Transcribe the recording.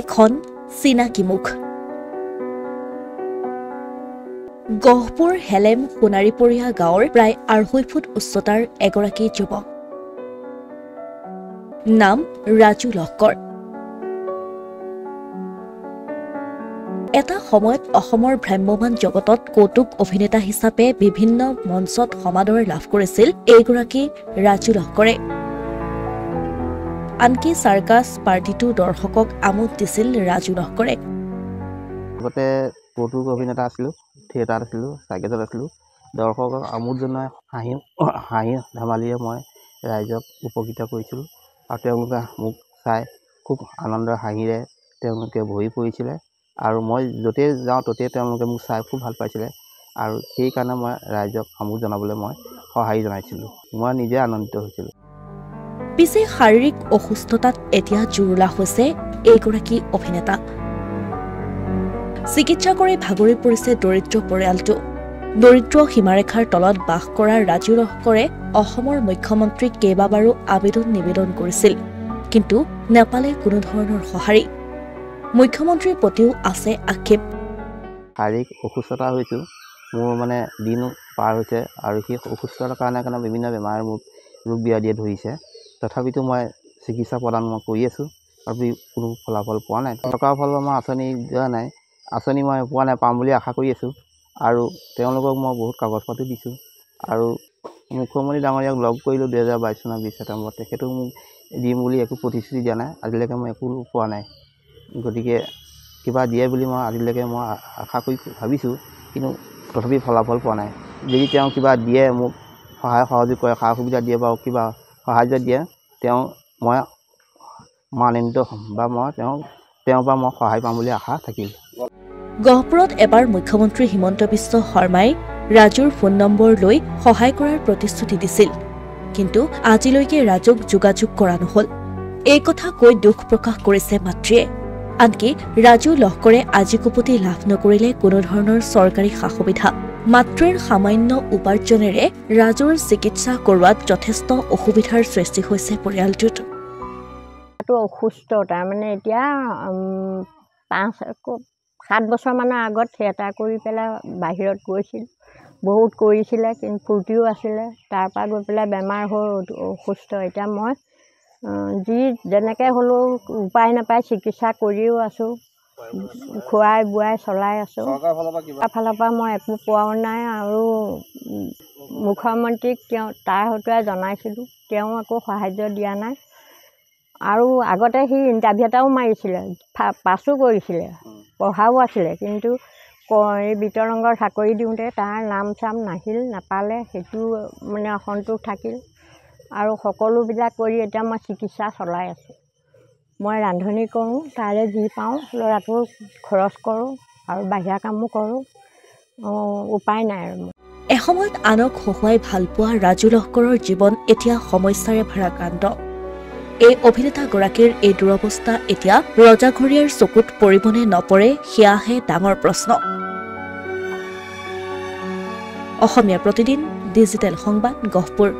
এখন চিনাকি মুখ। গহপুৰ হেলেম সোণাৰীপৰীয়া গাঁৱৰ প্ৰায় 2.5 ফুট উচ্চতাৰ এগৰাকী যুৱক। নাম ৰাজু লহকৰ। এটা সময়ত অসমৰ ভ্ৰাম্যমান জগতত কৌতুক অভিনেতা হিচাপে বিভিন্ন মঞ্চত সমাদৰ লাভ কৰিছিল এইগৰাকী ৰাজু লহকৰে। আনকি চাৰ্কাছ পাৰ্টিটো দৰ্শকক আমোদ দিছিল ৰাজু লহকৰে। আগতে কৌতুক অভিনেতা আছিলোঁ, থিয়েটাৰত আছিলোঁ, চাৰ্কাছত আছিলোঁ। দৰ্শকক আমোদ জনাই হাঁহি ধেমালিৰে মই ৰাইজক উপকৃত কৰিছিলোঁ আৰু তেওঁলোকে মোক চাই খুব আনন্দৰ হাঁহিৰে তেওঁলোকে ভৰি পৰিছিলে আৰু মই য'তেই যাওঁ ত'তেই তেওঁলোকে মোক চাই খুব ভাল পাইছিলে আৰু সেইকাৰণে মই ৰাইজক আমোদ জনাবলৈ মই সঁহাৰি জনাইছিলোঁ। মই নিজে আনন্দিত হৈছিলোঁ। পিছে শাৰীৰিক অসুস্থতাত এতিয়া জুৰুলা হৈছে এইগৰাকী অভিনেতা। চিকিৎসা কৰি ভাগৰি পৰিছে দৰিদ্ৰ পৰিয়ালটো। দৰিদ্ৰ সীমাৰেখাৰ তলত বাস কৰা ৰাজু লহকৰে অসমৰ মুখ্যমন্ত্ৰীক কেইবাবাৰো নিবেদন কৰিছিল, কিন্তু নাপালে কোনো ধৰণৰ সঁহাৰি। মুখ্যমন্ত্ৰীৰ প্ৰতিও আছে আক্ষেপ। শাৰীৰিক অসুস্থতা হৈছোঁ, মোৰ দিন পাৰ হৈছে আৰু সেই অসুস্থতাৰ কাৰণে বিভিন্ন বেমাৰ মোক ৰোগ ব্যাধিয়ে ধৰিছে। তথাপিতো মই চিকিৎসা প্ৰদান কৰি আছোঁ আৰু কোনো ফলাফল পোৱা নাই। টকাৰ ফালৰ মই আঁচনি দিয়া নাই, আঁচনি মই পোৱা নাই, পাম বুলি আশা কৰি আছোঁ আৰু তেওঁলোকক মই বহুত কাগজ পাতি দিছোঁ আৰু মুখ্যমন্ত্ৰী ডাঙৰীয়াক লগ কৰিলোঁ 2022 চনৰ 20 ছেপ্টেম্বৰত। তেখেতেও মোক দিম বুলি একো প্ৰতিশ্ৰুতি দিয়া নাই। আজিলৈকে মই একো পোৱা নাই। গতিকে কিবা দিয়ে বুলি মই আজিলৈকে আশা কৰি ভাবিছোঁ, কিন্তু তথাপি ফলাফল পোৱা নাই। যদি তেওঁ কিবা দিয়ে, মোক সহায় সহযোগ কৰে, সা সুবিধা দিয়ে বা কিবা সাহাৰ্য দিয়ে, মই আনন্দিত হ'ম বা তেওঁৰ পৰা মই সহায় পাম বুলি আশা থাকিল। গহপুৰত এবাৰ মুখ্যমন্ত্ৰী হিমন্ত বিশ্ব শৰ্মাই ৰাজুৰ ফোন নম্বৰ লৈ সহায় কৰাৰ প্ৰতিশ্ৰুতি দিছিল, কিন্তু আজিলৈকে ৰাজুক যোগাযোগ কৰা নহল। এই কথা কৈ দুখ প্ৰকাশ কৰিছে মাতৃয়ে। আনকি ৰাজু লহকৰে আজি কুপতি লাভ নকৰিলে কোনো ধৰণৰ চৰকাৰী সা সুবিধা। মাতৃৰ সামান্য উপাৰ্জনেৰে ৰাজুৰ চিকিৎসা কৰোৱাত যথেষ্ট অসুবিধাৰ সৃষ্টি হৈছে পৰিয়ালটোত। অসুস্থ, তাৰমানে এতিয়া 5-7 বছৰমানৰ আগত থিয়েটাৰ কৰি পেলাই বাহিৰত গৈছিল, বহুত কৰিছিলে, কিন্তু ফূৰ্তিও আছিলে। তাৰপৰা গৈ পেলাই বেমাৰ হৈ অসুস্থ। এতিয়া মই যেনেকৈ হ'লেও উপায় নাপায় চিকিৎসা কৰিও আছোঁ, খোৱাই বোৱাই চলাই আছোঁ। চৰকাৰৰ ফালৰ পৰা মই একো পোৱাও নাই আৰু মুখ্যমন্ত্ৰীক তাৰ হতুৱাই জনাইছিলোঁ, তেওঁ একো সাহাৰ্য দিয়া নাই। আৰু আগতে সি ইণ্টাৰভিউ এটাও মাৰিছিলে, পাছো কৰিছিলে, পঢ়াও আছিলে, কিন্তু এই বিতৰংগৰ চাকৰি দিওঁতে তাৰ নাম চাম নাপালে, সেইটো অসন্তোষ থাকিল। আৰু সকলোবিলাক কৰি এতিয়া মই চিকিৎসা চলাই আছোঁ। মই ৰান্ধনি কৰোঁ, তাৰে যি পাওঁ ল'ৰাটোৰ খৰচ কৰোঁ আৰু বাহিৰা কামো কৰোঁ। উপায় নাই আৰু। এসময়ত আনক হহুৱাই ভালপোৱা ৰাজু লহকৰৰ জীৱন এতিয়া সমস্যাৰে ভাৰাক্ৰান্ত। এই অভিনেতাগৰাকীৰ এই দুৰৱস্থা এতিয়া ৰজাঘৰীয়াৰ চকুত পৰিবনে নপৰে, সেয়াহে ডাঙৰ প্ৰশ্ন। অসমীয়া প্ৰতিদিন ডিজিটেল সংবাদ, গহপুৰ।